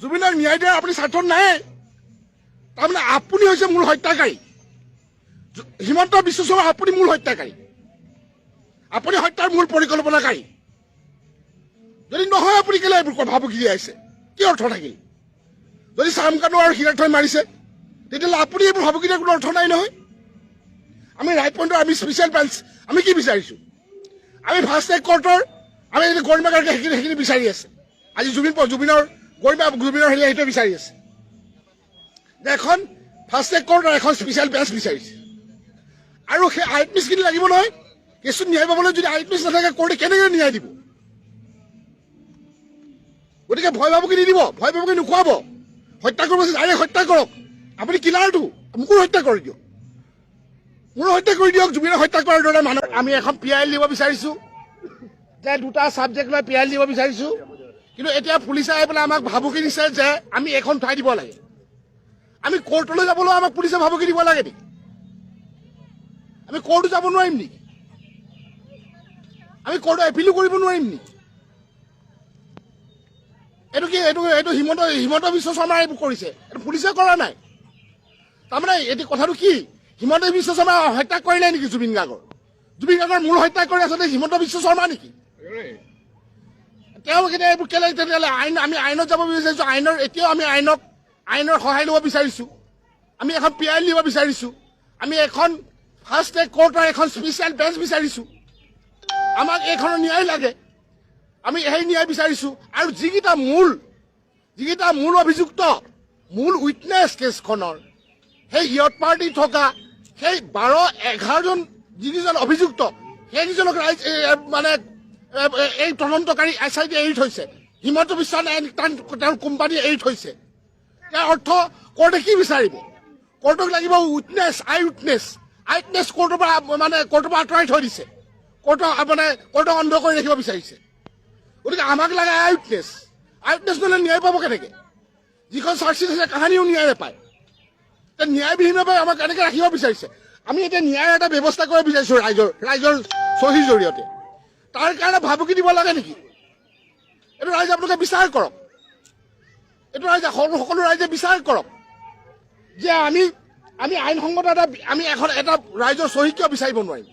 জুবিনক ন্যায় দিয়াৰ আপুনি স্বাৰ্থত নাই তাৰমানে আপুনি হৈছে মূল হত্যাকাৰী হিমন্ত বিশ্ব শৰ্মা আপুনি মূল হত্যাকাৰী আপুনি হত্যাৰ মূল পৰিকল্পনাকাৰী যদি নহয় আপুনি কেলে এইবোৰ ভাবুকি দিয়াইছে কি অৰ্থ থাকিল যদি চামকানু আৰু হীৰাথই মাৰিছে তেতিয়াহ'লে আপুনি এইবোৰ ভাবুকি দিয়াৰ কোনো অৰ্থ নাই নহয় আমি ৰাইট পইণ্টৰ আমি স্পেচিয়েল ব্ৰাঞ্চ আমি কি বিচাৰিছোঁ আমি ফাৰ্ষ্ট ট্ৰেক কোৰ্টৰ আমি গৰিমা গাৰ্গে সেইখিনি বিচাৰি আছে আজি জুবিনৰ গৰিমা জুবিনৰ হেৰি সেইটো বিচাৰি আছে যে এখন ফাৰ্ষ্ট ট্ৰেক কোৰ্ট আৰু এখন স্পেচিয়েল বেঞ্চ বিচাৰিছে আৰু সেই আইটমিছখিনি লাগিব নহয় কেছটোত ন্যায় পাবলৈ যদি আইটমিছ নাথাকে কোৰ্টে কেনেকৈ ন্যায় দিব গতিকে ভয় ভাবুকি নিদিব ভয় ভাবুকি নোখোৱাব হত্যা কৰিব ডাইৰেক্ট হত্যা কৰক আপুনি কিলাৰটো মোকো হত্যা কৰি দিয়ক মোৰো হত্যা কৰি দিয়ক জুবিনক হত্যা কৰাৰ দৰে মানুহ আমি এখন PIL দিব বিচাৰিছোঁ যে দুটা ছাবজেক্ট লৈ PIL দিব বিচাৰিছোঁ কিন্তু এতিয়া পুলিচে আহি পেলাই আমাক ভাবুকি দিছে যে আমি এখন উঠাই দিব লাগে আমি কোৰ্টলৈ যাবলৈ আমাক পুলিচে ভাবুকি দিব লাগে নেকি আমি কোৰ্টো যাব নোৱাৰিম নেকি আমি কোৰ্টত এপিলো কৰিব নোৱাৰিম নেকি এইটো হিমন্ত বিশ্ব শৰ্মাই এইবোৰ কৰিছে এইটো পুলিচে কৰা নাই তাৰমানে এতিয়া কথাটো কি হিমন্ত বিশ্ব শৰ্মা হত্যা কৰিলে নেকি জুবিন গাৰ্গৰ মূল হত্যা কৰি আচলতে হিমন্ত বিশ্ব শৰ্মা নেকি তেওঁ কেতিয়া এইবোৰ কেলে তেতিয়াহ'লে আমি আইনত যাব বিচাৰিছোঁ এতিয়াও আমি আইনৰ সহায় ল'ব বিচাৰিছোঁ আমি এখন PIL দিব বিচাৰিছোঁ আমি এখন ফাৰ্ষ্ট ট্ৰেক কোৰ্ট আৰু এখন স্পেচিয়েল বেঞ্চ বিচাৰিছোঁ আমাক এইখনৰ ন্যায় লাগে আমি সেই ন্যায় বিচাৰিছোঁ আৰু যিকেইটা মূল অভিযুক্ত মূল উইটনেছ কেছখনৰ সেই ইয়ত পাৰ্টি থকা সেই 12-11জন যিকেইজন অভিযুক্ত সেইকেইজনক মানে এই তদন্তকাৰী SIT এৰি থৈছে হিমন্ত বিশ্ব তেওঁৰ কোম্পানী এৰি থৈছে ইয়াৰ অৰ্থ কোৰ্টে কি বিচাৰিব কোৰ্টক লাগিব উইটনেছ আই উইটনেছ কোৰ্টৰ পৰা আঁতৰাই থৈ দিছে কোৰ্টক অন্ধ কৰি ৰাখিব বিচাৰিছে গতিকে আমাক লাগে আই উইটনেছ নহ'লে ন্যায় পাব কেনেকৈ যিখন চাৰ্জশ্বিট আছে কাহানিও ন্যায় নাপায় ন্যায়বিহীনভাৱে আমাক এনেকৈ ৰাখিব বিচাৰিছে আমি এতিয়া ন্যায়ৰ এটা ব্যৱস্থা কৰিব বিচাৰিছোঁ ৰাইজৰ চহীৰ জৰিয়তে তাৰ কাৰণে ভাবুকি দিব লাগে নেকি এইটো ৰাইজে আপোনালোকে বিচাৰ কৰক এইটো ৰাইজে সকলো ৰাইজে বিচাৰ কৰক যে আমি আইনসংগত এটা ৰাইজৰ চহী কিয় বিচাৰিব নোৱাৰিম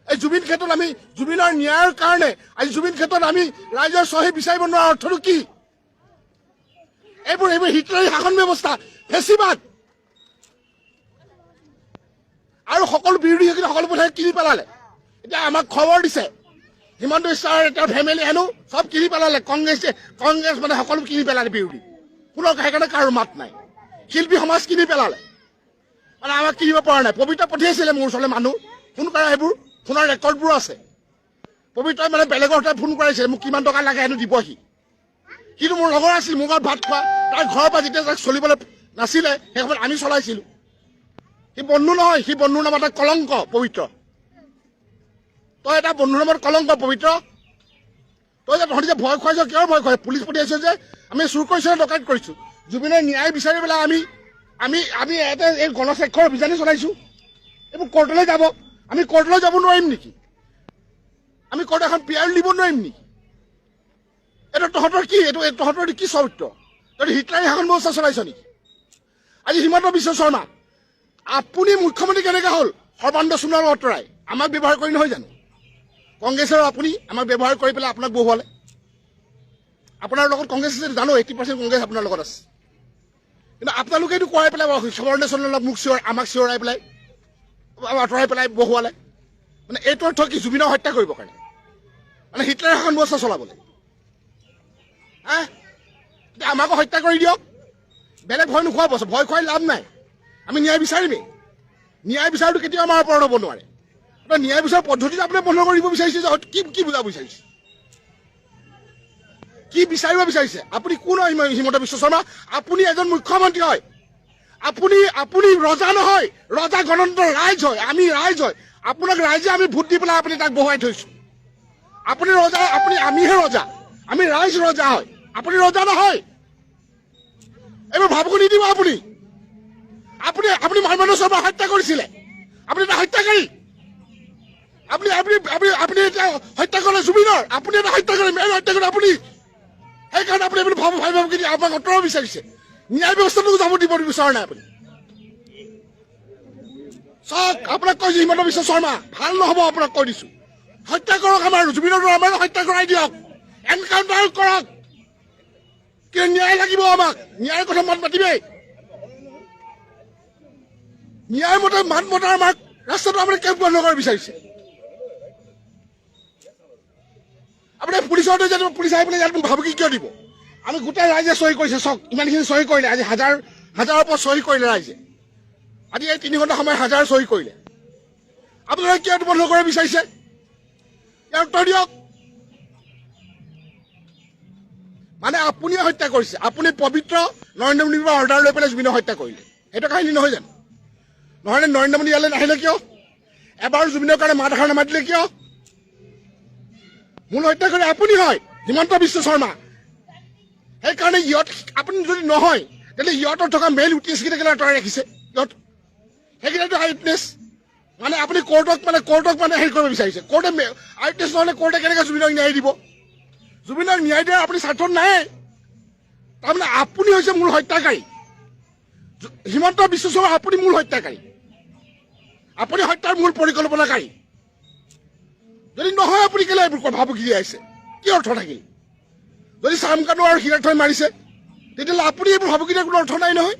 এই জুবিন ক্ষেত্ৰত আমি জুবিনৰ ন্যায়ৰ কাৰণে আজি জুবিন ক্ষেত্ৰত আমি ৰাইজৰ চহী বিচাৰিব নোৱাৰাৰ অৰ্থটো কি এইবোৰ হিটলাৰী শাসন ব্যৱস্থা ফেচিবাদ আৰু সকলো বিৰোধী সেইখিনি সকলো পথাৰ কিনি পেলালে এতিয়া আমাক খবৰ দিছে হিমন্ত বিশ্বৰ তেওঁৰ ফেমিলি হেনো চব কিনি পেলালে কংগ্ৰেছ মানে সকলো কিনি পেলালে বিৰোধী কোনো সেইকাৰণে কাৰো মাত নাই শিল্পী সমাজ কিনি পেলালে মানে আমাক কিনিব পৰা নাই পবিত্ৰ পঠিয়াইছিলে মোৰ ওচৰলৈ মানুহ ফোন কৰা সেইবোৰ ফোনৰ ৰেকৰ্ডবোৰ আছে পবিত্ৰই মানে বেলেগৰ হাতত ফোন কৰাইছিলে মোক কিমান টকা লাগে হেনো দিবহি কিন্তু মোৰ লগৰ আছিল মোৰ ঘৰত ভাত খোৱা তাৰ ঘৰৰ পৰা যেতিয়া তাক চলিবলৈ নাছিলে সেই সময়ত আমি চলাইছিলোঁ সি বন্ধু নহয় সি বন্ধুৰ নামত এটা কলংক পবিত্ৰ তই এটা বন্ধুৰ নামত কলংক পবিত্ৰ তই যে তহঁতি যে ভয় খুৱাইছ কিয় ভয় খুৱাই পুলিচ পঠিয়াইছ যে আমি চুৰ কৰিছোঁ ডকাইত কৰিছোঁ জুবিনৰ ন্যায় বিচাৰি পেলাই আমি এটা এই গণস্বাক্ষৰ অভিযানে চলাইছোঁ এইবোৰ কোৰ্টলৈ যাব আমি কোৰ্টলৈ যাব নোৱাৰিম নেকি আমি কোৰ্ট এখন PIL দিব নোৱাৰিম নেকি এইটো তহঁতৰ কি তহঁতৰ কি চৰিত্ৰ তহঁতি হিটলাৰী শাসন ব্যৱস্থা চলাইছ নেকি আজি হিমন্ত বিশ্ব শৰ্মা আপুনি মুখ্যমন্ত্ৰী কেনেকৈ হ'ল সৰ্বানন্দ সোণোৱাল অঁতৰাই আমাক ব্যৱহাৰ কৰি নহয় জানো কংগ্ৰেছৰ আপুনি আমাক ব্যৱহাৰ কৰি পেলাই আপোনাক বহুৱালে আপোনাৰ লগত কংগ্ৰেছ আছে জানো 80% কংগ্ৰেছ আপোনাৰ লগত আছে কিন্তু আপোনালোকে এইটো কৰাই পেলাই সৰ্বানন্দ সোণোৱালক আমাক চিঞৰাই পেলাই আঁতৰাই পেলাই বহুৱালে মানে এইটো অৰ্থ কি জুবিনক হত্যা কৰিবৰ কাৰণে মানে হিটলাৰী শাসন ব্যৱস্থা চলাবলৈ এতিয়া আমাকো হত্যা কৰি দিয়ক বেলেগ ভয় নোখোৱাব ভয় খুৱাই লাভ নাই আমি ন্যায় বিচাৰিমেই ন্যায় বিচাৰটো কেতিয়াও আমাৰ ওপৰত হ'ব নোৱাৰে ন্যায় বিচাৰ পদ্ধতিটো আপুনি বন্ধ কৰিব বিচাৰিছে যে কি বুজাব বিচাৰিছে কি বিচাৰিব বিচাৰিছে আপুনি কোন হিমন্ত বিশ্ব শৰ্মা আপুনি এজন মুখ্যমন্ত্ৰী হয় আপুনি ৰজা নহয় ৰজা গণতন্ত্ৰৰ ৰাইজ হয় আমি ৰাইজ হয় আপোনাক ৰাইজে আমি ভোট দি পেলাই আপুনি তাক বহুৱাই থৈছোঁ আপুনি ৰজা আমিহে ৰজা আমি ৰাইজ ৰজা হয় আপুনি ৰজা নহয় এইবোৰ ভাবুকি নিদিব আপুনি হিমন্ত শৰ্মা হত্যা কৰিছিলে আপুনি এটা হত্যাকাৰী আপুনি এতিয়া হত্যা কৰে জুবিনৰ আপুনি এটা হত্যা কৰে মেইন হত্যা কৰে আপুনি সেইকাৰণে আপুনি ভাবি আমাক অঁতৰাব বিচাৰিছে। ন্যায় ব্যৱস্থাটোকো যাব দিব বিচৰা নাই আপুনি। চাওক, আপোনাক কৈছো হিমন্ত বিশ্ব শৰ্মা ভাল নহ'ব, আপোনাক কৈ দিছো। হত্যা কৰক, আমাৰ জুবিনৰ দৰে আমাৰ হত্যা কৰাই দিয়ক, এনকাউণ্টাৰ কৰক, কিন্তু ন্যায় লাগিব আমাক। ন্যায়ৰ কথা মাত মাতিবেই। ন্যায় মতে মাত মতাৰ আমাক ৰাস্তাটো আপুনি কেম্প বন্ধ কৰিব বিচাৰিছে। আপুনি পুলিচৰ পুলিচ আহি পেলাই ইয়াত ভাবুকি কিয় দিব? আমি গোটেই ৰাইজে চহী কৰিছে, চাওক ইমানখিনি চহী কৰিলে। আজি হাজাৰৰ ওপৰত চহী কৰিলে ৰাইজে। আজি এই 3 ঘণ্টা সময় 1000 চহী কৰিলে। আপোনালোকে কিয় বন্ধ কৰিব বিচাৰিছে? ইয়াৰ উত্তৰ দিয়ক। মানে আপুনিয়ে হত্যা কৰিছে। আপুনি পবিত্ৰ নৰেন্দ্ৰ মোদীৰ পৰা অৰ্ডাৰ লৈ পেলাই জুবিনক হত্যা কৰিলে। সেইটো কাহিনী নহয় জানো? নহ'লে নৰেন্দ্ৰ মোদী ইয়ালৈ নাহিলে কিয়? এবাৰ জুবিনৰ কাৰণে মাত এষাৰ নামাতিলে কিয়? মূল হত্যা কৰি আপুনি হয়, হিমন্ত বিশ্ব শৰ্মা। সেইকাৰণে আপুনি যদি নহয়, তেন্তে ইহঁতৰ থকা মেইল উইটনেছ কেইটা আঁতৰাই ৰাখিছে। সেইকেইটাতো আই উইটনেছ। মানে আপুনি কোৰ্টক হেৰি কৰিব বিচাৰিছে। কোৰ্টে আই উইটনেছ নহ'লে কোৰ্টে কেনেকৈ জুবিনক ন্যায় দিব? জুবিনক ন্যায় দিয়াৰ আপুনি স্বাৰ্থত নাই। তাৰমানে আপুনি হৈছে মূল হত্যাকাৰী। হিমন্ত বিশ্ব শৰ্মা আপুনি মূল হত্যাকাৰী। আপুনি হত্যাৰ মূল পৰিকল্পনাকাৰী। যদি নহয় আপুনি কেলে এইবোৰ ভাবুকি দিয়াইছে? কি অৰ্থ থাকিল? যদি চামকানু আৰু হীৰাৰ্থই মাৰিছে, তেতিয়াহ'লে আপুনি এইবোৰ ভাবুকি দিয়াৰ কোনো অৰ্থ নাই নহয়।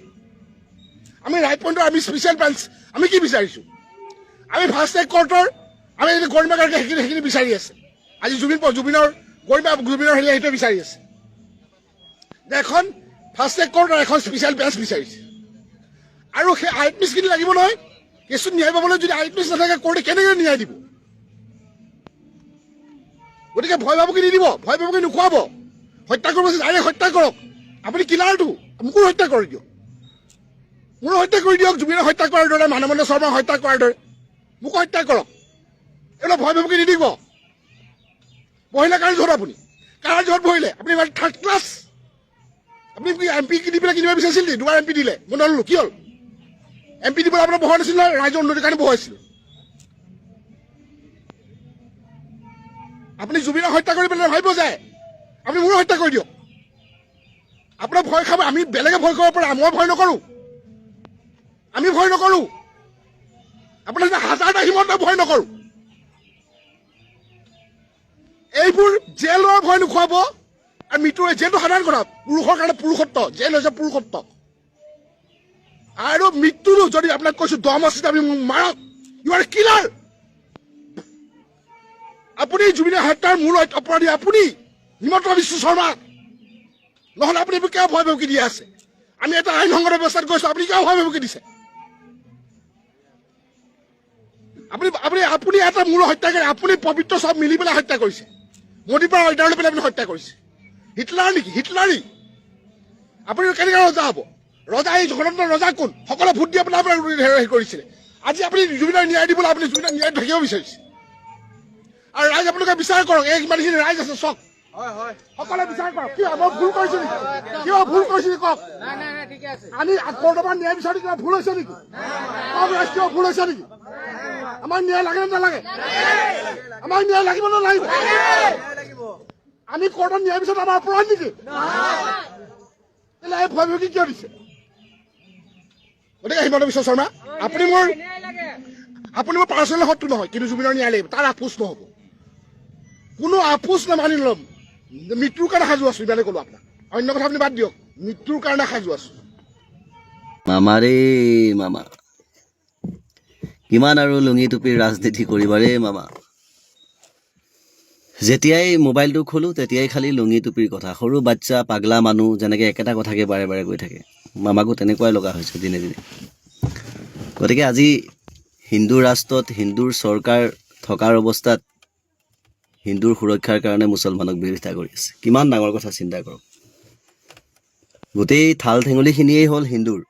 আমি ৰাইট পইণ্টৰ আমি স্পেচিয়েল ব্ৰাঞ্চ আমি কি বিচাৰিছো? আমি ফাৰ্ষ্ট ট্ৰেক কোৰ্টৰ আমি গৰিমা গাৰ্গে সেইখিনি বিচাৰি আছে। আজি জুবিনৰ গৰিমা জুবিনৰ সেইটো বিচাৰি আছে। এখন ফাৰ্ষ্ট ট্ৰেক কোৰ্টৰ এখন স্পেচিয়েল ব্ৰাঞ্চ বিচাৰিছে। আৰু সেই আই উইটনেছখিনি লাগিব নহয়। কেছটোত ন্যায় পাবলৈ যদি আই উইটনেছ নাথাকে কোৰ্টে কেনেকৈ ন্যায় দিব? গতিকে ভয় ভাবুকি নিদিব, ভয় ভাবুকি নোখোৱাব। হত্যা কৰিব ডাইৰেক্ট হত্যা কৰক। আপুনি কিলাৰটো মোকো হত্যা কৰি দিয়ক। মোৰো হত্যা কৰি দিয়ক, জুবিনক হত্যা কৰাৰ দৰে, মানৱেন্দ্ৰ শৰ্মাক হত্যা কৰাৰ দৰে মোকো হত্যা কৰক। এইবিলাক ভয় ভাবুকি নিদিব। বহিলে কাৰাগৃহত আপুনি কাৰাগৃহত বহিলে আপুনি থাৰ্ড ক্লাছ। আপুনি MP দি পেলাই কিনিব বিচাৰিছিল নেকি? 2বাৰ MP দিলে, মই নললো। কি হ'ল? MP দিবলৈ আপোনাৰ বহোৱা নাছিল নহয়, ৰাইজৰ উন্নতিৰ কাৰণে বহাইছিল। আপুনি জুবিনক হত্যা কৰি পেলাই ভাবিব যায় আপুনি মোৰো হত্যা কৰি দিয়ক। আপোনাৰ ভয় খাব। আমি বেলেগে ভয় কৰিব পাৰে, মই ভয় নকৰো। আমি ভয় নকৰো। আপোনাৰ 1000টা হিমন্ত ভয় নকৰো। এইবোৰ জেলৰ ভয় নোখোৱাব। আৰু মৃত্যুৰ জেলটো সাধাৰণ কথা, পুৰুষৰ কাৰণে পুৰুষত্ব। জেল হৈছে পুৰুষত্ব। আৰু মৃত্যুৰো যদি আপোনাক কৈছো দম আছে আপুনি মাৰক। You are killer. আপুনি জুবিনৰ হত্যাৰ মূল অপৰাধী আপুনি, হিমন্ত বিশ্ব শৰ্মা। নহ'লে আপুনি কিয় ভয় ভাবুকি দি আছে? আমি এটা আইন সংগত ব্যৱস্থাত গৈছো, আপুনি কিয় ভয় ভাবুকি দিছে? আপুনি এটা মূল হত্যাকাৰী। আপুনি পবিত্ৰ চব মিলি পেলাই হত্যা কৰিছে। মোদীৰ পৰা অৰ্ডাৰ লৈ পেলাই আপুনি হত্যা কৰিছে। হিটলাৰ নেকি? হিটলাৰী। আপুনি কেনেকৈ ৰজা হ'ব? ৰজা এই গণতন্ত্ৰ ৰজা কোন? সকলো ভোট দি পেলাই আপোনাক হেৰি কৰিছিলে। আজি আপুনি জুবিনক ন্যায় দিবলৈ আপুনি জুবিনক ন্যায় ঢাকিব বিচাৰিছে। আৰু ৰাইজ আপোনালোকে বিচাৰ কৰক। এই ইমানখিনি ৰাইজ আছে, চক সকলোৱে বিচাৰ কৰক। কিয় মই ভুল কৰিছো নেকি? কিয় ভুল কৰিছো নেকি কওক? আমি কোৰ্টৰ পৰা ন্যায় বিচাৰি কিবা ভুল হৈছে নেকি? কওক ৰাইজ, কিয় ভুল হৈছে নেকি? আমাক ন্যায় লাগে নে নালাগে? আমাক ন্যায় লাগিব নে নালাগিব? আমি কোৰ্টত ন্যায় বিচাৰি আমাৰ অপৰাধ নেকি? এই ভয় ভাবুকি কিয় দিছে? গতিকে হিমন্ত বিশ্ব শৰ্মা, আপুনি মোৰ পাৰ্চনেল শত্ৰু নহয়, কিন্তু জুবিনৰ ন্যায় লাগিব। তাৰ আপোচ নহ'ব, কোনো আপোচ নামানি ল'ম। মৃত্যুৰ কাৰণে সাজু আছো, ইমানে ক'লো আপোনাক। অন্য কথা আপুনি বাদ দিয়ক, মৃত্যুৰ কাৰণে সাজু আছো। মামা ৰে মামা, কিমান আৰু লুঙি টুপিৰ ৰাজনীতি কৰিবা ৰে মামা। যেতিয়াই মোবাইলটো খোলোঁ তেতিয়াই খালি লুঙি টুপিৰ কথা। সৰু বাচ্চা, পাগলা মানুহ যেনেকৈ একেটা কথাকে বাৰে বাৰে কৈ থাকে, মামাকো তেনেকুৱাই লগা হৈছে দিনে দিনে। গতিকে আজি হিন্দু ৰাষ্ট্ৰত হিন্দুৰ চৰকাৰ থকাৰ অৱস্থাত হিন্দুৰ সুৰক্ষাৰ কাৰণে মুছলমানক বিৰোধিতা কৰি আছে। কিমান ডাঙৰ কথা চিন্তা কৰক। গোটেই থাল ঠেঙুলিখিনিয়েই হ'ল হিন্দুৰ,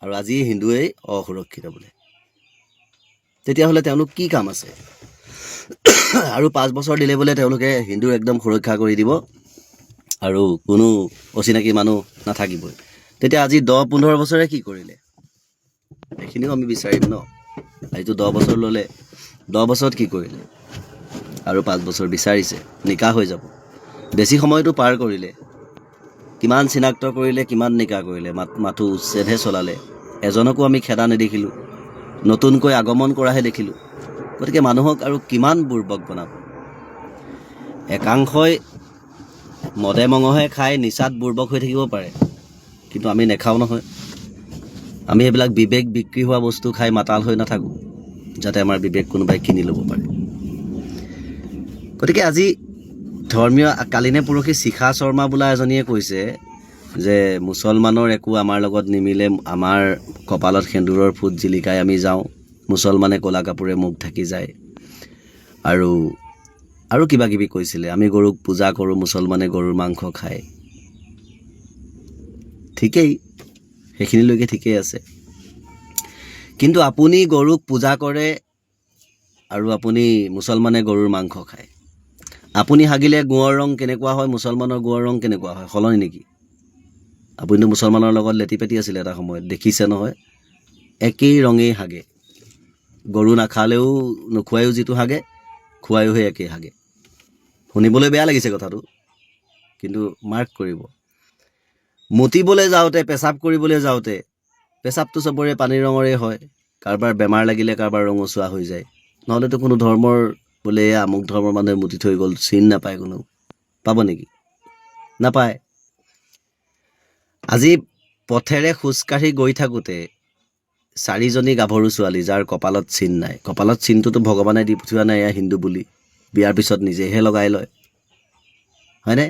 আৰু আজি হিন্দুৱেই অসুৰক্ষিত বোলে। তেতিয়াহ'লে তেওঁলোক কি কাম আছে? আৰু 5 বছৰ দিলে বোলে তেওঁলোকে হিন্দুৰ একদম সুৰক্ষা কৰি দিব আৰু কোনো অচিনাকি মানুহ নাথাকিবই। তেতিয়া আজি 10-15 বছৰে কি কৰিলে? সেইখিনিও আমি বিচাৰিম ন। আজিতো 10 বছৰ ল'লে, 10 বছৰত কি কৰিলে? আৰু 5 বছৰ বিচাৰিছে, নিকাহ হৈ যাব। বেছি সময়টো পাৰ কৰিলে, কিমান চিনাক্ত কৰিলে, কিমান নিকা কৰিলে, মাথো উচ্ছেদহে চলালে, এজনকো আমি খেদা নেদেখিলোঁ, নতুনকৈ আগমন কৰাহে দেখিলোঁ। গতিকে মানুহক আৰু কিমান বুৰ্বক বনাব? একাংশই মদে মঙহে খাই নিচাত বুৰ্বক হৈ থাকিব পাৰে, কিন্তু আমি নেখাওঁ নহয়। আমি এইবিলাক বিবেক বিক্ৰী হোৱা বস্তু খাই মাতাল হৈ নাথাকোঁ, যাতে আমাৰ বিবেক কোনোবাই কিনি ল'ব পাৰে। গতিকে আজি ধৰ্মীয় কালিনে পৰহি শিখা শৰ্মা বোলা এজনীয়ে কৈছে যে মুছলমানৰ একো আমাৰ লগত নিমিলে, আমাৰ কপালত সেন্দুৰৰ ফুট জিলিকাই আমি যাওঁ, মুছলমানে ক'লা কাপোৰে মুখ ঢাকি যায়, আৰু কিবা কিবি কৈছিলে, আমি গৰুক পূজা কৰোঁ, মুছলমানে গৰুৰ মাংস খায়। ঠিকেই, সেইখিনিলৈকে ঠিকেই আছে, কিন্তু আপুনি গৰুক পূজা কৰে আৰু আপুনি মুছলমানে গৰুৰ মাংস খায়। আপুনি হাগিলে গোৱৰ ৰং কেনেকুৱা হয়, মুছলমানৰ গোৱৰ ৰং কেনেকুৱা হয়, সলনি নেকি? আপুনিতো মুছলমানৰ লগত লেটি পেটি আছিলে এটা সময়ত, দেখিছে নহয়, একেই ৰঙেই হাগে। গৰু নাখালেও নোখোৱায়ো যিটো হাগে, খোৱায়ো সেই একেই হাগে। শুনিবলৈ বেয়া লাগিছে কথাটো, কিন্তু মাৰ্ক কৰিব। মুতিবলৈ যাওঁতে, পেচাব কৰিবলৈ যাওঁতে, পেচাবটো চবৰে পানী ৰঙৰে হয়, কাৰোবাৰ বেমাৰ লাগিলে কাৰোবাৰ ৰঙচুৱা হৈ যায়। নহ'লেতো কোনো ধৰ্মৰ বোলে আমুক ধৰ্মৰ মানুহে মুতি থৈ গ'ল, চিন নাপায়, কোনো পাব নেকি? নাপায়। আজি পথেৰে খোজকাঢ়ি গৈ থাকোঁতে 4জনী গাভৰু ছোৱালী, যাৰ কপালত চিন নাই, কপালত চিনটোতো ভগৱানে দি পঠিওৱা নাই, এয়া হিন্দু বুলি, বিয়াৰ পিছত নিজেহে লগাই লয়, হয়নে?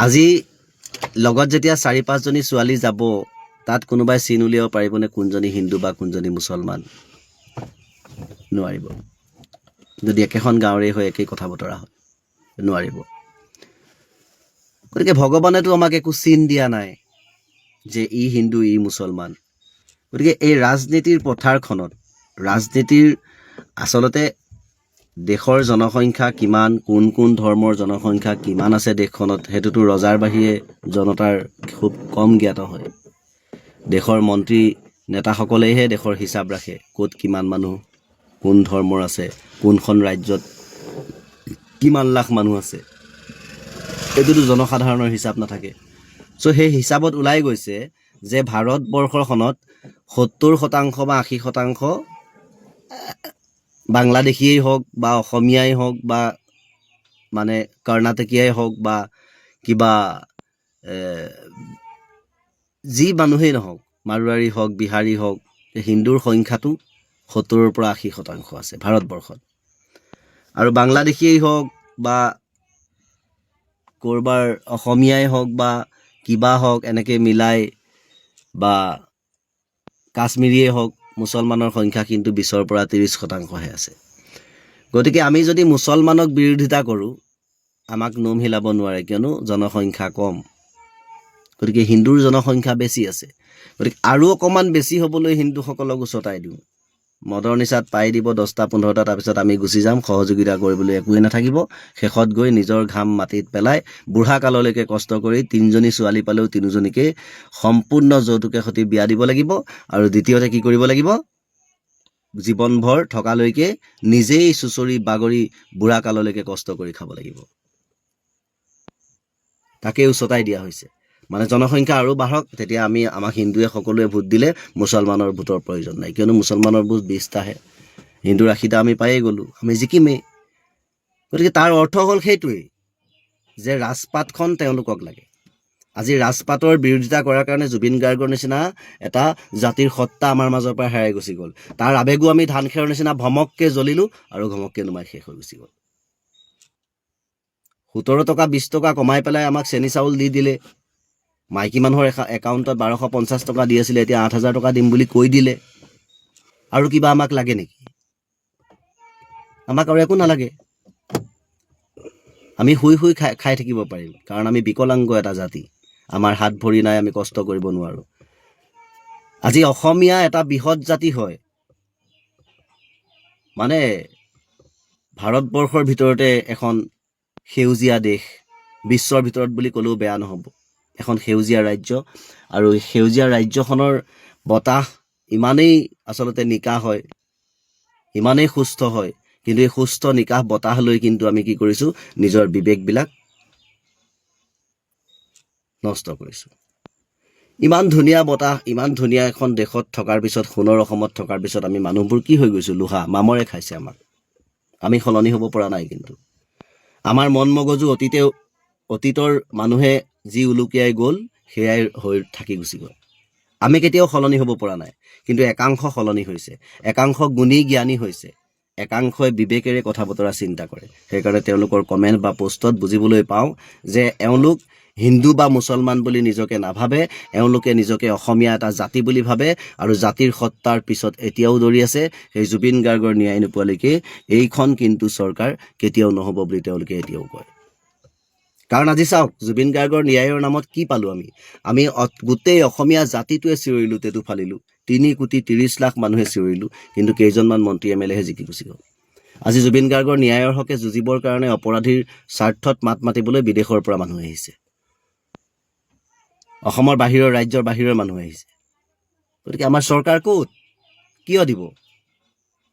আজি লগত যেতিয়া 4-5জনী ছোৱালী যাব, তাত কোনোবাই চিন উলিয়াব পাৰিবনে কোনজনী হিন্দু বা কোনজনী মুছলমান? নোৱাৰিব। যদি একেখন গাঁৱৰেই হয়, একেই কথা বতৰা হয়, নোৱাৰিব। গতিকে ভগৱানেতো আমাক একো চিন দিয়া নাই যে ই হিন্দু, ই মুছলমান। গতিকে এই ৰাজনীতিৰ পথাৰখনত, ৰাজনীতিৰ আচলতে দেশৰ জনসংখ্যা কিমান, কোন কোন ধৰ্মৰ জনসংখ্যা কিমান আছে দেশখনত, সেইটোতো ৰজাৰ বাহিৰে জনতাৰ খুব কম জ্ঞাত হয়। দেশৰ মন্ত্ৰী নেতাসকলেহে দেশৰ হিচাপ ৰাখে, ক'ত কিমান মানুহ, কোন ধৰ্মৰ আছে, কোনখন ৰাজ্যত কিমান লাখ মানুহ আছে, এইটোতো জনসাধাৰণৰ হিচাপ নাথাকে। চ' সেই হিচাপত ওলাই গৈছে যে ভাৰতবৰ্ষখনত 70% বা 80% বাংলাদেশীয়েই হওক বা অসমীয়াই হওক বা মানে কৰ্ণাটকীয়াই হওক বা কিবা যি মানুহেই নহওক, মাৰোৱাৰী হওক, বিহাৰী হওক, হিন্দুৰ সংখ্যাটো 70-ৰ পৰা 80% আছে ভাৰতবৰ্ষত। আৰু বাংলাদেশীয়েই হওক বা ক'ৰবাৰ অসমীয়াই হওক বা কিবা হওক, এনেকৈ মিলাই বা কাশ্মীৰীয়ে হওক, মুছলমানৰ সংখ্যা কিন্তু 20-ৰ পৰা 30%হে আছে। গতিকে আমি যদি মুছলমানক বিৰোধিতা কৰোঁ, আমাক নোম হিলাব নোৱাৰে, কিয়নো জনসংখ্যা কম। গতিকে হিন্দুৰ জনসংখ্যা বেছি আছে। গতিকে আৰু অকণমান বেছি হ'বলৈ হিন্দুসকলক উচতাই দিওঁ, মদৰ নিচাত পাই দিব 10টা-15টা, তাৰপিছত আমি গুচি যাম, সহযোগিতা কৰিবলৈ একোৱেই নাথাকিব। শেষত গৈ নিজৰ ঘাম মাটিত পেলাই বুঢ়া কাললৈকে কষ্ট কৰি 3জনী ছোৱালী পালেও 3জনীকে সম্পূৰ্ণ যৌতুকে সৈতে বিয়া দিব লাগিব। আৰু দ্বিতীয়তে কি কৰিব লাগিব, জীৱনভৰ থকালৈকে নিজেই চুচৰি বাগৰি বুঢ়া কাললৈকে কষ্ট কৰি খাব লাগিব। তাকেই উচতাই দিয়া হৈছে। মানে জনসংখ্যা আৰু বাঢ়ক, তেতিয়া আমাক হিন্দুৱে সকলোৱে ভোট দিলে মুছলমানৰ ভোটৰ প্ৰয়োজন নাই, কিয়নো মুছলমানৰ ভোট 20টাহে, হিন্দুৰ 80টা আমি পায়েই গ'লোঁ, আমি জিকিমেই। গতিকে তাৰ অৰ্থ হ'ল সেইটোৱেই যে ৰাজপাটখন তেওঁলোকক লাগে। আজি ৰাজপাটৰ বিৰোধিতা কৰাৰ কাৰণে জুবিন গাৰ্গৰ নিচিনা এটা জাতিৰ সত্তা আমাৰ মাজৰ পৰা হেৰাই গুচি গ'ল। তাৰ আবেগো আমি ধান খেৰৰ নিচিনা ভমককৈ জ্বলিলোঁ আৰু ঘমককৈ নুমাই শেষ হৈ গুচি গ'ল। 17 টকা 20 টকা কমাই পেলাই আমাক চেনি চাউল দি দিলে। মাইকী মানুহৰ একাউণ্টত 1250 টকা দি আছিলে, এতিয়া 8000 টকা দিম বুলি কৈ দিলে। আৰু কিবা আমাক লাগে নেকি? আমাক আৰু একো নালাগে। আমি শুই শুই খাই থাকিব পাৰিম, কাৰণ আমি বিকলাংগ এটা জাতি, আমাৰ হাত ভৰি নাই, আমি কষ্ট কৰিব নোৱাৰোঁ। আজি অসমীয়া এটা বৃহৎ জাতি হয়, মানে ভাৰতবৰ্ষৰ ভিতৰতে এখন সেউজীয়া দেশ, বিশ্বৰ ভিতৰত বুলি ক'লেও বেয়া নহ'ব, এখন সেউজীয়া ৰাজ্য। আৰু সেউজীয়া ৰাজ্যখনৰ বতাহ ইমানেই আচলতে নিকা হয়, ইমানেই সুস্থ হয়, কিন্তু এই সুস্থ নিকাহ বতাহ লৈ কিন্তু আমি কি কৰিছোঁ, নিজৰ বিবেকবিলাক নষ্ট কৰিছোঁ। ইমান ধুনীয়া বতাহ, ইমান ধুনীয়া এখন দেশত থকাৰ পিছত, সোণৰ অসমত থকাৰ পিছত আমি মানুহবোৰ কি হৈ গৈছোঁ, লোহা মামৰে খাইছে আমাক। আমি সলনি হ'ব পৰা নাই। কিন্তু আমাৰ মন মগজু অতীতৰ মানুহে যি উলুকিয়াই গ'ল সেয়াই হৈ থাকি গুচি গ'ল। আমি কেতিয়াও সলনি হ'ব পৰা নাই। কিন্তু একাংশ সলনি হৈছে, একাংশ গুণী জ্ঞানী হৈছে, একাংশই বিবেকেৰে কথা বতৰা চিন্তা কৰে। সেইকাৰণে তেওঁলোকৰ কমেণ্ট বা পোষ্টত বুজিবলৈ পাওঁ যে এওঁলোক হিন্দু বা মুছলমান বুলি নিজকে নাভাবে, এওঁলোকে নিজকে অসমীয়া এটা জাতি বুলি ভাবে আৰু জাতিৰ সত্তাৰ পিছত এতিয়াও দৌৰি আছে। সেই জুবিন গাৰ্গৰ ন্যায় নোপোৱালৈকে এইখন কিন্তু চৰকাৰ কেতিয়াও নহ'ব বুলি তেওঁলোকে এতিয়াও কয়। কাৰণ আজি চাওক, জুবিন গাৰ্গৰ ন্যায়ৰ নামত কি পালোঁ আমি গোটেই অসমীয়া জাতিটোৱে চিঞৰিলোঁ, তেটো ফালিলোঁ, 3,30,00,000 মানুহে চিঞৰিলোঁ, কিন্তু কেইজনমান মন্ত্ৰী MLA হে জিকি গুচি গ'ল। আজি জুবিন গাৰ্গৰ ন্যায়ৰ হকে যুঁজিবৰ কাৰণে অপৰাধীৰ স্বাৰ্থত মাত মাতিবলৈ বিদেশৰ পৰা মানুহ আহিছে, অসমৰ বাহিৰৰ ৰাজ্যৰ বাহিৰৰ মানুহ আহিছে। গতিকে আমাৰ চৰকাৰ ক'ত, কিয় দিব?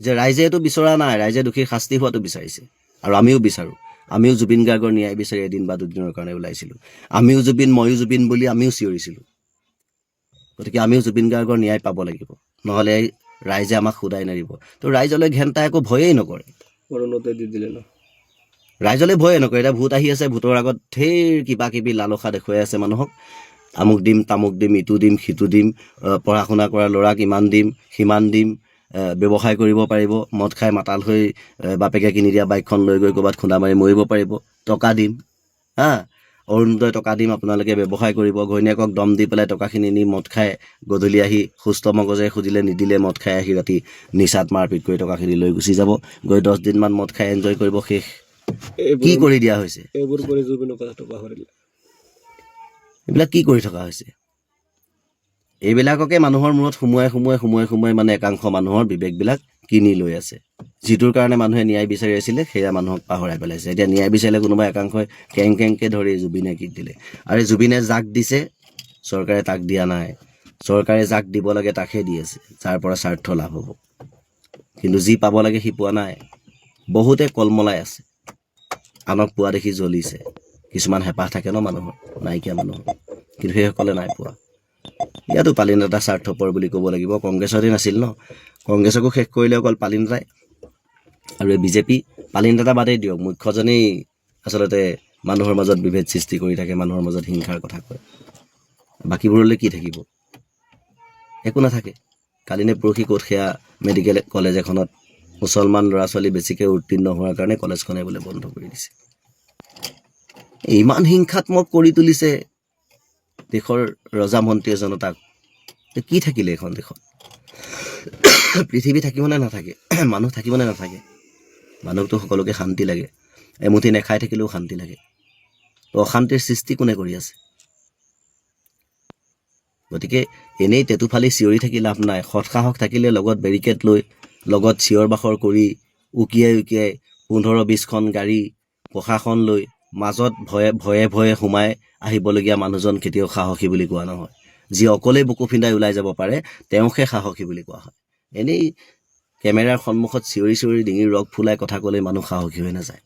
যে ৰাইজে এইটো বিচৰা নাই, ৰাইজে দোষীৰ শাস্তি হোৱাটো বিচাৰিছে। আৰু আমিও বিচাৰোঁ, আমিও জুবিন গাৰ্গৰ ন্যায় বিচাৰি এদিন বা দুদিনৰ কাৰণে ওলাইছিলোঁ। আমিও জুবিন, ময়ো জুবিন বুলি আমিও চিঞৰিছিলোঁ। গতিকে আমিও জুবিন গাৰ্গৰ ন্যায় পাব লাগিব, নহ'লে ৰাইজে আমাক সোধাই নেৰিব। তো ৰাইজলৈ ঘেণ্টা একো ভয়েই নকৰে, দি দিলে ন, ৰাইজলৈ ভয়ে নকৰে। এতিয়া ভোট আহি আছে, ভোটৰ আগত ঢেৰ কিবা কিবি লালসা দেখুৱাই আছে মানুহক, আমুক দিম, তামুক দিম, ইটো দিম, সিটো দিম, পঢ়া শুনা কৰা ল'ৰাক ইমান দিম, সিমান দিম, ব্যৱসায় কৰিব পাৰিব, মদ খাই মাতাল হৈ বাপেকে কিনি দিয়া বাইকখন লৈ গৈ ক'ৰবাত খুন্দা মাৰি মৰিব পাৰিব, টকা দিম, অৰুণোদয় টকা দিম, আপোনালোকে ব্যৱসায় কৰিব। ঘৈণীয়েকক দম দি পেলাই টকাখিনি নি মদ খাই গধূলি আহি সুস্থ মগজে খুজিলে নিদিলে, মদ খাই আহি ৰাতি নিচাত মাৰপিট কৰি টকাখিনি লৈ গুচি যাব, গৈ 10 দিনমান মদ খাই এনজয় কৰিব, শেষ। কি কৰি দিয়া হৈছে? এইবোৰ কৰি জুবিনৰ কথাটো পাহৰিলে। এইবিলাক কি কৰি থকা হৈছে? এইবিলাককে মানুহৰ মূৰত সুমুৱাই মানে একাংশ মানুহৰ বিবেকবিলাক কিনি লৈ আছে। যিটোৰ কাৰণে মানুহে ন্যায় বিচাৰি আছিলে সেয়া মানুহক পাহৰাই পেলাইছে। এতিয়া ন্যায় বিচাৰিলে কোনোবা একাংশই কেংকে ধৰি জুবিনে কি দিলে। আৰু জুবিনে যাক দিছে চৰকাৰে তাক দিয়া নাই, চৰকাৰে যাক দিব লাগে তাকহে দি আছে, যাৰ পৰা স্বাৰ্থ লাভ হ'ব। কিন্তু যি পাব লাগে সি পোৱা নাই। বহুতে কলমলাই আছে, আনক পোৱা দেখি জ্বলিছে। কিছুমান হেঁপাহ থাকে ন মানুহৰ, নাইকিয়া মানুহৰ, কিন্তু সেইসকলে নাই পোৱা। ইয়াতো পালিন দাদা স্বাৰ্থপৰ বুলি ক'ব লাগিব। কংগ্ৰেছতে নাছিল ন, কংগ্ৰেছকো শেষ কৰিলে অকল পালিন দাদাই। আৰু এই বিজেপি, পালিন দাদা বাদেই দিয়ক, মুখ্যজনেই আচলতে মানুহৰ মাজত বিভেদ সৃষ্টি কৰি থাকে, মানুহৰ মাজত হিংসাৰ কথা কয়। বাকীবোৰলৈ কি থাকিব? একো নাথাকে। কালি নে পৰহি ক'ত সেয়া মেডিকেল কলেজ এখনত মুছলমান ল'ৰা ছোৱালী বেছিকৈ উত্তীৰ্ণ হোৱাৰ কাৰণে কলেজখনে বোলে বন্ধ কৰি দিছে। ইমান হিংসাত্মক কৰি তুলিছে দেশৰ ৰজা মন্ত্ৰীয়ে জনতাক। কি থাকিলে এখন দেশত? পৃথিৱী থাকিবনে নাথাকে? মানুহ থাকিবনে নাথাকে? মানুহকতো সকলোকে শান্তি লাগে, এমুঠি নেখাই থাকিলেও শান্তি লাগে। তো অশান্তিৰ সৃষ্টি কোনে কৰি আছে? গতিকে এনেই তেটো ফালি চিঞৰি থাকি লাভ নাই। সৎসাহস থাকিলে লগত বেৰিকেড লৈ, লগত চিঞৰ বাখৰ কৰি, উকিয়াই 15-20খন গাড়ী প্ৰশাসন লৈ মাজত ভয়ে সোমাই আহিবলগীয়া মানুহজন কেতিয়াও সাহসী বুলি কোৱা নহয়। যি অকলেই বুকু ফিন্দাই ওলাই যাব পাৰে তেওঁকহে সাহসী বুলি কোৱা হয়। এনেই কেমেৰাৰ সন্মুখত চিঞৰি ডিঙিৰ ৰগ ফুলাই কথা ক'লে মানুহ সাহসী হৈ নাযায়।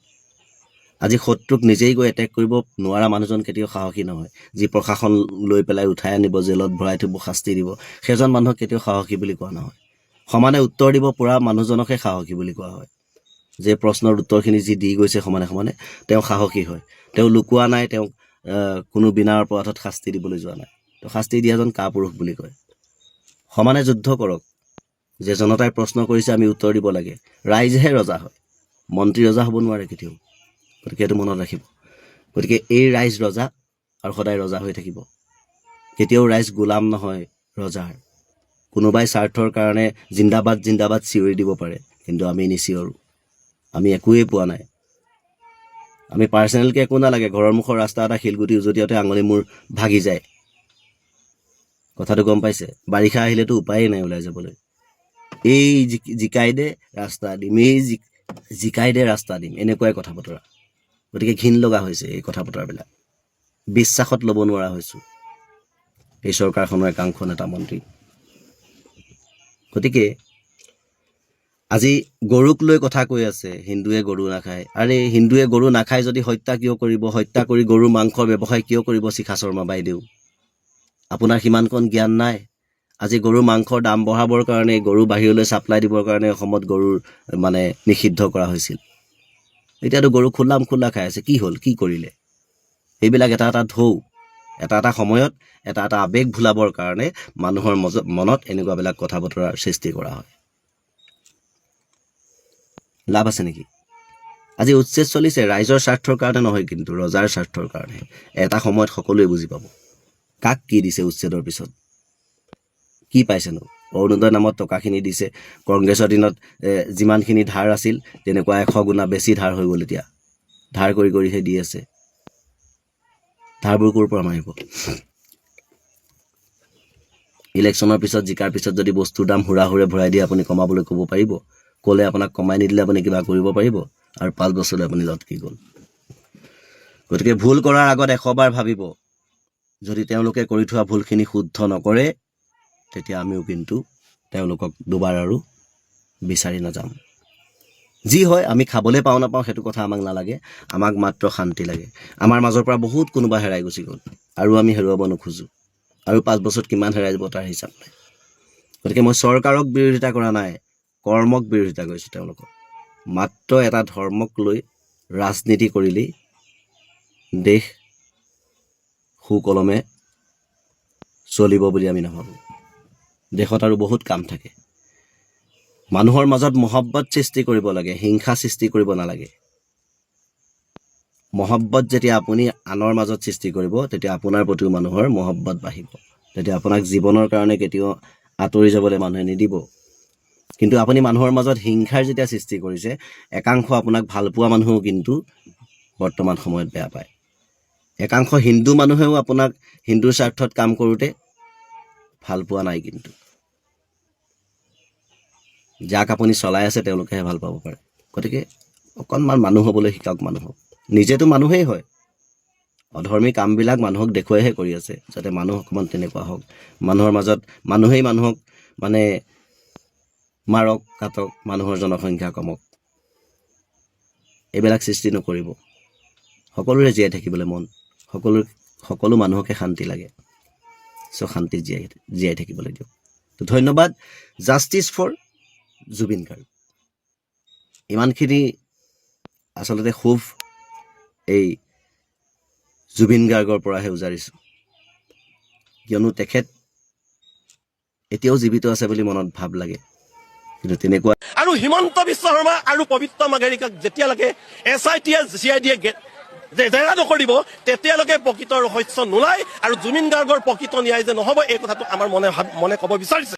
আজি শত্ৰুক নিজেই গৈ এটেক কৰিব নোৱাৰা মানুহজন কেতিয়াও সাহসী নহয়। যি প্ৰশাসন লৈ পেলাই উঠাই আনিব, জেলত ভৰাই থব, শাস্তি দিব, সেইজন মানুহক কেতিয়াও সাহসী বুলি কোৱা নহয়। সমানে উত্তৰ দিব পৰা মানুহজনকহে সাহসী বুলি কোৱা হয়। যে প্ৰশ্নৰ উত্তৰখিনি যি দি গৈছে সমানে তেওঁ সাহসী হয়। তেওঁ লুকোৱা নাই, তেওঁক কোনো বিনা অপৰাধত শাস্তি দিবলৈ যোৱা নাই। তো শাস্তি দিয়াজন কাপুৰুষ বুলি কয়। সমানে যুদ্ধ কৰক। যে জনতাই প্ৰশ্ন কৰিছে আমি উত্তৰ দিব লাগে। ৰাইজহে ৰজা হয়, মন্ত্ৰী ৰজা হ'ব নোৱাৰে কেতিয়াও। গতিকে এইটো মনত ৰাখিব। গতিকে এই ৰাইজ ৰজা আৰু সদায় ৰজা হৈ থাকিব। কেতিয়াও ৰাইজ গোলাম নহয় ৰজাৰ। কোনোবাই স্বাৰ্থৰ কাৰণে জিন্দাবাদ চিঞৰি দিব পাৰে, কিন্তু আমি নিচিঞৰোঁ। আমি একোৱেই পোৱা নাই। আমি পাৰ্চনেলকৈ একো নালাগে, ঘৰৰ মুখৰ ৰাস্তা এটা শিলগুটি উজতিয়াওতে আঙুলি মূৰ ভাগি যায়। কথাটো গম পাইছে? বাৰিষা আহিলেতো উপায়েই নাই ওলাই যাবলৈ। এই জিকাই দে ৰাস্তা দিম, এই জিকাই দে ৰাস্তা দিম, এনেকুৱাই কথা বতৰা। গতিকে ঘিণ লগা হৈছে এই কথা বতৰাবিলাক। বিশ্বাসত ল'ব নোৱাৰা হৈছোঁ এই চৰকাৰখনৰ একাংশ নেতা মন্ত্ৰী। গতিকে আজি গৰুক লৈ কথা কৈ আছে হিন্দুৱে গৰু নাখায়। আৰে হিন্দুৱে গৰু নাখায় যদি হত্যা কিয় কৰিব? হত্যা কৰি গৰুৰ মাংসৰ ব্যৱসায় কিয় কৰিব শিখা শৰ্মা বাইদেউ? আপোনাৰ সিমানকণ জ্ঞান নাই? আজি গৰুৰ মাংসৰ দাম বঢ়াবৰ কাৰণে, গৰু বাহিৰলৈ ছাপ্লাই দিবৰ কাৰণে অসমত গৰুৰ মানে নিষিদ্ধ কৰা হৈছিল। এতিয়াতো গৰু খোল্লাম খোল্লা খাই আছে। কি হ'ল? কি কৰিলে? এইবিলাক এটা এটা ঢৌ, এটা এটা সময়ত এটা এটা আৱেগ ভুলাবৰ কাৰণে মানুহৰ মনত এনেকুৱাবিলাক কথা বতৰাৰ সৃষ্টি কৰা হয়। লাভ আছে নেকি? আজি উচ্ছেদ চলিছে ৰাইজৰ স্বাৰ্থৰ কাৰণে নহয়, কিন্তু ৰজাৰ স্বাৰ্থৰ কাৰণে। এটা সময়ত সকলোৱে বুজি পাব কাক কি দিছে উচ্ছেদৰ পিছত। কি পাইছেনো? অৰুণোদয় নামত টকাখিনি দিছে। কংগ্ৰেছৰ দিনত যিমানখিনি ধাৰ আছিল তেনেকুৱা 100 গুণা বেছি ধাৰ হৈ গ'ল। এতিয়া ধাৰ কৰি কৰিহে দি আছে। ধাৰবোৰ ক'ৰ পৰা মাৰিব? ইলেকশ্যনৰ পিছত, জিকাৰ পিছত যদি বস্তুৰ দাম হুৰাহুৰে ভৰাই দিয়ে আপুনি কমাবলৈ ক'ব পাৰিব? ক'লে আপোনাক কমাই নিদিলে আপুনি কিবা কৰিব পাৰিব? আৰু 5 বছৰলৈ আপুনি লটকি গ'ল। গতিকে ভুল কৰাৰ আগত 100 বাৰ ভাবিব। যদি তেওঁলোকে কৰি থোৱা ভুলখিনি শুদ্ধ নকৰে তেতিয়া আমিও কিন্তু তেওঁলোকক দুবাৰ আৰু বিচাৰি নাযাম। যি হয় আমি খাবলৈ পাওঁ নাপাওঁ সেইটো কথা আমাক নালাগে। আমাক মাত্ৰ শান্তি লাগে। আমাৰ মাজৰ পৰা বহুত কোনোবা হেৰাই গুচি গ'ল আৰু আমি হেৰুৱাব নোখোজোঁ। আৰু 5 বছৰত কিমান হেৰাই যাব তাৰ হিচাপ নাই। গতিকে মই চৰকাৰক বিৰোধিতা কৰা নাই, কৰ্মক বিৰোধিতা কৰিছোঁ। তেওঁলোকক মাত্ৰ এটা ধৰ্মক লৈ ৰাজনীতি কৰিলেই দেশ সুকলমে চলিব বুলি আমি নাভাবোঁ। দেশত আৰু বহুত কাম থাকে। মানুহৰ মাজত মহব্বত সৃষ্টি কৰিব লাগে, হিংসা সৃষ্টি কৰিব নালাগে। মহব্বত যেতিয়া আপুনি আনৰ মাজত সৃষ্টি কৰিব তেতিয়া আপোনাৰ প্ৰতিও মানুহৰ মহব্বত বাঢ়িব। তেতিয়া আপোনাক জীৱনৰ কাৰণে কেতিয়াও আঁতৰি যাবলৈ মানুহে নিদিব। কিন্তু আপুনি মানুহৰ মাজত হিংসাৰ যেতিয়া সৃষ্টি কৰিছে, একাংশ আপোনাক ভাল পোৱা মানুহেও কিন্তু বৰ্তমান সময়ত বেয়া পায়। একাংশ হিন্দু মানুহেও আপোনাক হিন্দুৰ স্বাৰ্থত কাম কৰোঁতে ভাল পোৱা নাই। কিন্তু যাক আপুনি চলাই আছে তেওঁলোকেহে ভাল পাব পাৰে। গতিকে অকণমান মানুহ হ'বলৈ শিকাওক। মানুহক নিজেতো মানুহেই হয়। অধৰ্মী কামবিলাক মানুহক দেখুৱাইহে কৰি আছে, যাতে মানুহ অকণমান তেনেকুৱা হওক। মানুহৰ মাজত মানুহেই মানুহক মানে মাৰক কাটক, মানুহৰ জনসংখ্যা কমক, এইবিলাক সৃষ্টি নকৰিব। সকলোৰে জীয়াই থাকিবলৈ মন, সকলো মানুহকে শান্তি লাগে। চ' শান্তি জীয়াই থাকিবলৈ দিয়ক। তো ধন্যবাদ। Justice for Zubeen Garg. ইমানখিনি আচলতে ক্ষোভ এই জুবিন গাৰ্গৰ পৰাহে উজাৰিছোঁ, কিয়নো তেখেত এতিয়াও জীৱিত আছে বুলি মনত ভাৱ লাগে। কিন্তু তেনেকুৱা আৰু হিমন্ত বিশ্ব শৰ্মা আৰু পবিত্ৰ মাৰ্ঘেৰিকাক যেতিয়ালৈকে SIT-য়ে CID-য়ে জেৰা নকৰিব তেতিয়ালৈকে প্ৰকৃত ৰহস্য নোলায়। আৰু জুবিন গাৰ্গৰ প্ৰকৃত ন্যায় যে নহ'ব এই কথাটো আমাৰ মনে ক'ব বিচাৰিছে।